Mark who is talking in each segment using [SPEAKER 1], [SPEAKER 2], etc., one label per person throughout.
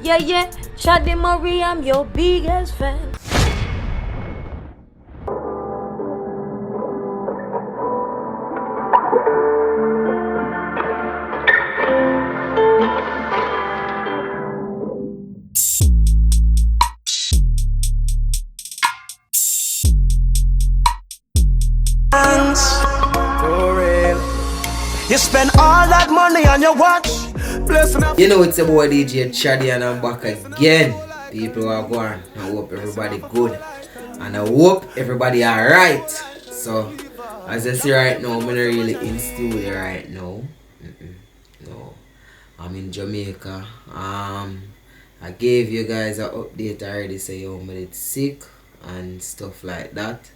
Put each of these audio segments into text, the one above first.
[SPEAKER 1] Yeah, Chaddy Marie, I'm your biggest fan.
[SPEAKER 2] For real. You spend all that money on your watch.
[SPEAKER 3] You know it's a boy DJ Chaddy and I'm back again. People are going. I hope everybody good. And I hope everybody alright. So as I see right now, I'm not really in studio right now. No. I'm in Jamaica. I gave you guys an update already, say yo, I'm a sick and stuff like that.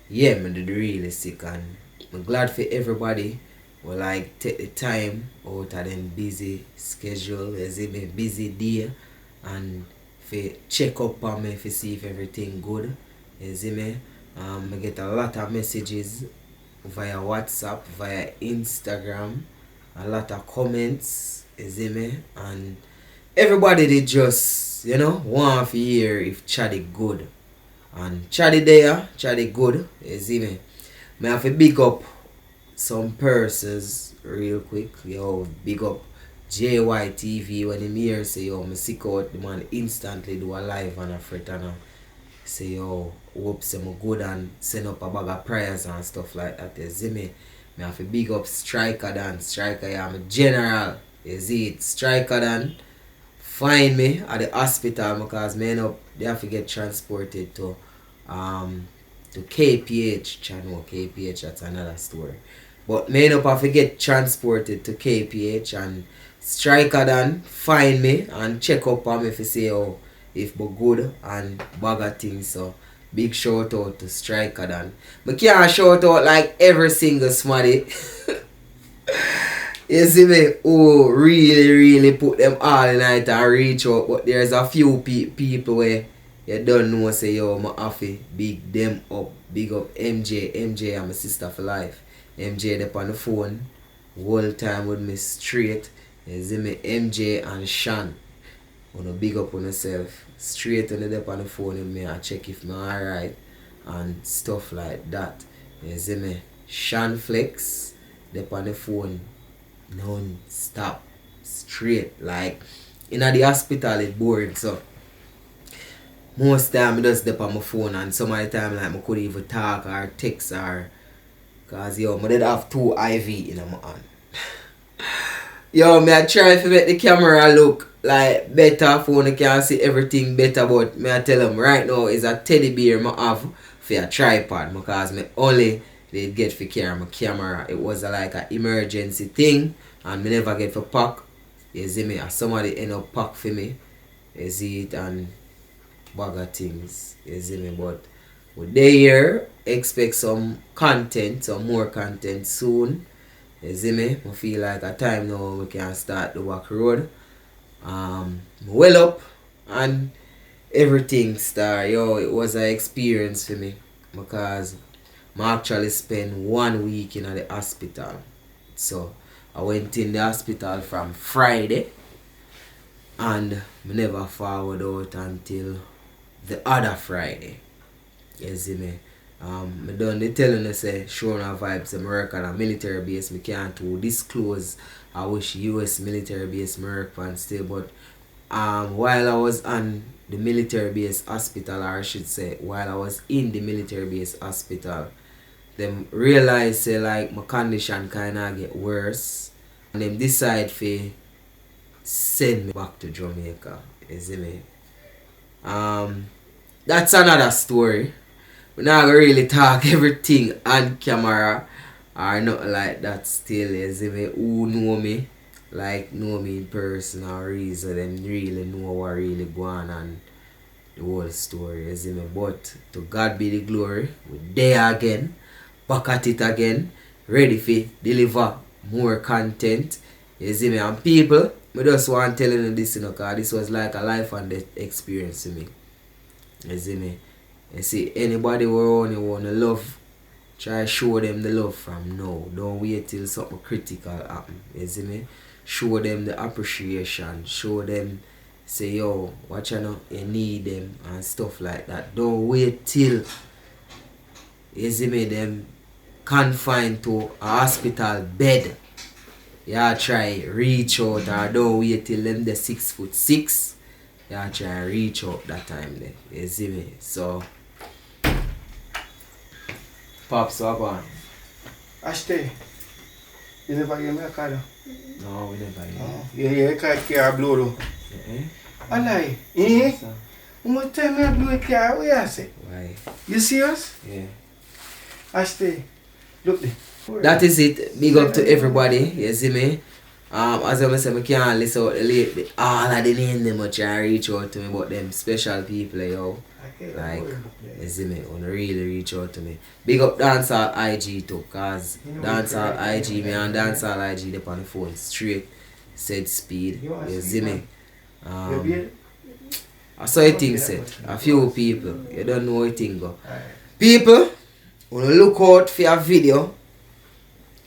[SPEAKER 3] Yeah, I'm really sick and I'm glad for everybody will like take the time out of them busy schedule, as if a busy day, and for check up on me to see if everything good. You see me? I get a lot of messages via WhatsApp, via Instagram, a lot of comments, you see me? And everybody they just, want to hear if Chaddy good. And Chaddy there, Chaddy good, you see me? I have to big up some persons real quick. Yo, big up JYTV when him here say yo, me sick out, the man instantly do a live and a fret and say yo, hope say me good and send up a bag of prayers and stuff like that. You see me? I have to big up Striker Dan. Striker, yeah, I'm a general. You see it? Striker Dan. Find me at the hospital because me end up they have to get transported to KPH. I know KPH, that's another story. But me end up have to get transported to KPH and Striker Dan find me and check up on me if say oh if we good and bag of things. So big shout out to Striker Dan. I can't shout out like every single smarty. You see me? Oh, really put them all in it and reach out. But there's a few people where you don't know say yo, I have to big them up. Big up MJ. MJ, I'm a sister for life. MJ up on the phone. Whole time with me straight. You see me? MJ and Sean. Wanna big up on yourself. Straight on the on the phone with me and check if I'm alright. And stuff like that. You see me? Sean Flex. Up on the phone. Non-stop, straight, like in the hospital it boring, so most time I just dip on my phone and some of the time like I couldn't even talk or text or cause yo, I did have 2 IV in my hand. Yo, I try to make the camera look like better phone, I can see everything better, but I tell them right now is a teddy bear I have for a tripod because I only they get for carry my camera. It was like an emergency thing and me never get for pack. You see me? And somebody end up pack for me. You see it and bag of things. You see me? But with they here, expect some content, some more content soon. You see me? I feel like a time now we can start the walk road. Well up and everything start. Yo, it was an experience for me because I actually spent 1 week in the hospital. So I went in the hospital from Friday and I never forward out until the other Friday. You see me? I done the telling you say showing our vibes I work on a military base. I can't to disclose I wish US military base I work on still, but while I was on the military base hospital, or I should say while I was in the military base hospital, them realize say like my condition kinda get worse and them decide to send me back to Jamaica. You see me? That's another story. We're not gonna really talk everything on camera or nothing like that still. You see me? Who know me, like know me in person or reason, them really know what really going on the whole story. You see me? But to God be the glory. We're there again. Back at it again, ready to deliver more content. You see me? And people, I just want to tell you this, because this was like a life and death experience to me. You see me? You see, anybody who only want to love, try show them the love from now. Don't wait till something critical happen. You see me? Show them the appreciation. Show them say yo, watch you know, you need them and stuff like that. Don't wait till you see me them confined to a hospital bed. Yeah, try reach out or don't wait till them the 6'6". Yeah, try reach out that time there. You see me? So Pops, what on?
[SPEAKER 4] Ashton, you never give me a card?
[SPEAKER 3] No, we never hear.
[SPEAKER 4] Oh, yeah, card care blow though. I lie.
[SPEAKER 3] So,
[SPEAKER 4] How much time I blow a car? What you say?
[SPEAKER 3] why?
[SPEAKER 4] You serious?
[SPEAKER 3] Yeah.
[SPEAKER 4] Ashton, look there.
[SPEAKER 3] That is it. Big up to everybody. You see me? As I say, I can't list out all of the names them much and reach out to me, but them special people, yo. Like, you see me? Wanna really reach out to me. Big up Dancehall IG too, cause Dancehall IG, me and Dancehall IG they on the phone straight, said speed. You see me? I saw a thing said. A few people, you don't know a thing go. People, wanna look out for a video.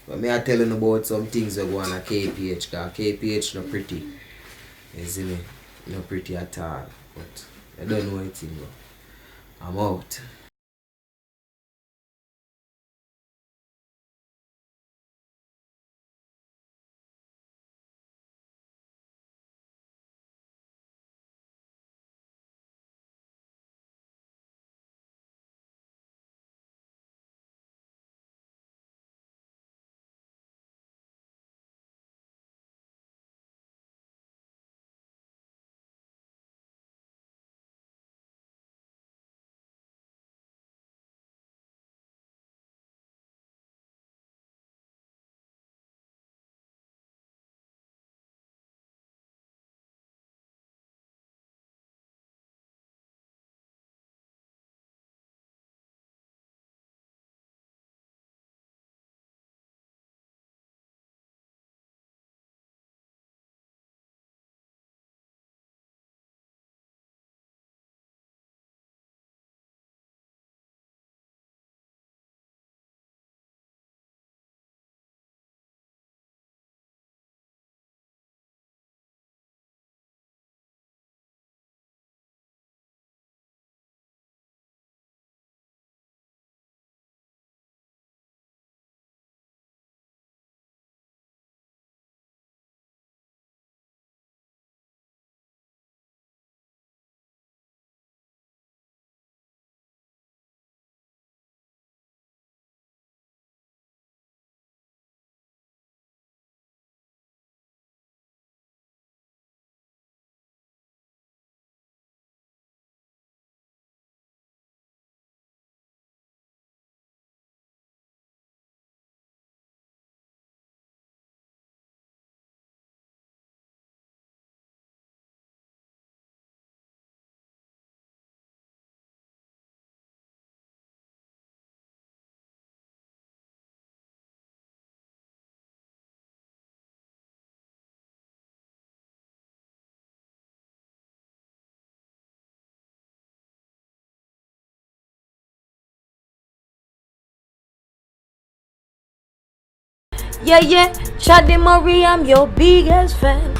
[SPEAKER 3] But me I telling about some things that go on at KPH, cause KPH not pretty. You see me? Not pretty at all. But I don't know anything though. I'm out.
[SPEAKER 1] Yeah, Chaddy Marie, I'm your biggest fan.